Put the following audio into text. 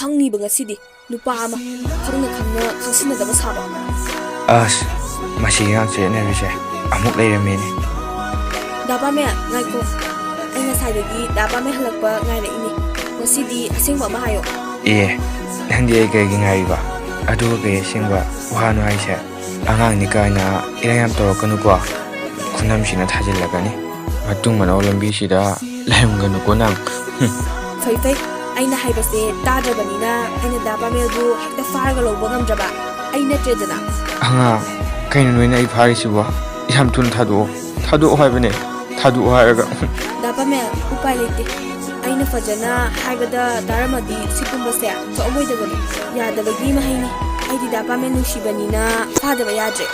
ꯈꯪꯅꯤꯕ ꯉꯁꯤꯗꯤ ꯅꯨꯄꯥ ꯑꯃ ꯈꯪꯅ ꯈꯪꯁꯤꯟꯅꯗꯕ ꯁꯥꯕ ꯑꯁ ꯃꯁꯤꯒꯤ ꯉꯥꯛ ꯆꯦꯠꯅꯔꯤꯁꯦ ꯑꯃꯨꯛ ꯂꯩꯔꯝꯃꯦꯅꯦ ꯗꯥ ꯄꯥꯃꯦ ꯉꯥꯏꯈꯣ ꯑꯩ ꯉꯁꯥꯏꯗꯒꯤ ꯗꯥ ꯄꯥꯃꯦ ꯍꯜꯂꯛꯄ ꯉꯥꯏꯔꯛꯏꯅꯤ ꯉꯁꯤꯗꯤ ꯑꯁꯦꯡꯕ ꯑꯃ ꯍꯥꯏꯌꯣ ꯑꯦ ꯅꯪꯗꯤ ꯑꯩ ꯀꯩꯒꯤ ꯉꯥꯏꯔꯤꯕ ꯑꯗꯨꯒ ꯀꯩ ꯑꯁꯦꯡꯕ ꯋꯥꯅꯣ ꯍꯥꯏꯁꯦ ꯑꯉꯥꯡꯅꯤ ꯀꯥꯏꯅ ꯏꯔꯥꯡ ꯌꯥꯝ ꯇꯧꯔꯛꯀꯅꯨꯀꯣ ꯈꯨꯅꯝꯁꯤꯅ ꯊꯥꯖꯤꯜꯂꯛꯀꯅꯤ ꯃꯇꯨꯡ ꯃꯅꯥꯎ ꯂꯝꯕꯤꯁꯤꯗ ꯂꯩꯔꯝꯒꯅꯨꯀꯣ ꯅꯪ ꯐꯩ ꯐꯩ ꯑꯩꯅ ꯍꯥꯏꯕꯁꯦ ꯇꯥꯗ꯭ꯔꯕꯅꯤꯅ ꯑꯩꯅ ꯗꯥ ꯄꯥꯃꯦꯜꯕꯨ ꯍꯦꯛꯇ ꯐꯥꯔꯒ ꯂꯧꯕ ꯉꯝꯗ꯭ꯔꯕ ꯑꯩ ꯅꯠꯇ꯭ꯔꯦꯗꯅ ꯑꯉꯥꯡ ꯀꯩꯅꯣ ꯅꯣꯏꯅ ꯑꯩ ꯐꯥꯔꯤꯁꯤꯕꯣ ꯌꯥꯝ ꯊꯨꯅ ꯊꯥꯗꯣꯛꯑꯣ ꯍꯥꯏꯕꯅꯦ ꯊꯥꯗꯣꯛꯑꯣ ꯍꯥꯏꯔꯒ ꯗꯥ ꯄꯥꯃꯦꯜ ꯎꯄꯥꯏ ꯂꯩꯇꯦ ꯑꯩꯅ ꯐꯖꯅ ꯍꯥꯏꯕꯗ ꯇꯥꯔꯝꯃꯗꯤ ꯁꯤꯒꯨꯝꯕꯁꯦ ꯊꯣꯛꯑꯝꯃꯣꯏꯗꯕꯅꯤ ꯌꯥꯗꯕꯒꯤ ꯃꯍꯩꯅꯤ ꯑꯩꯗꯤ ꯗꯥ ꯄꯥꯃꯦꯜ ꯅꯨꯡꯁꯤꯕꯅꯤꯅ ꯐꯥꯗꯕ ꯌꯥꯗ꯭ꯔꯦ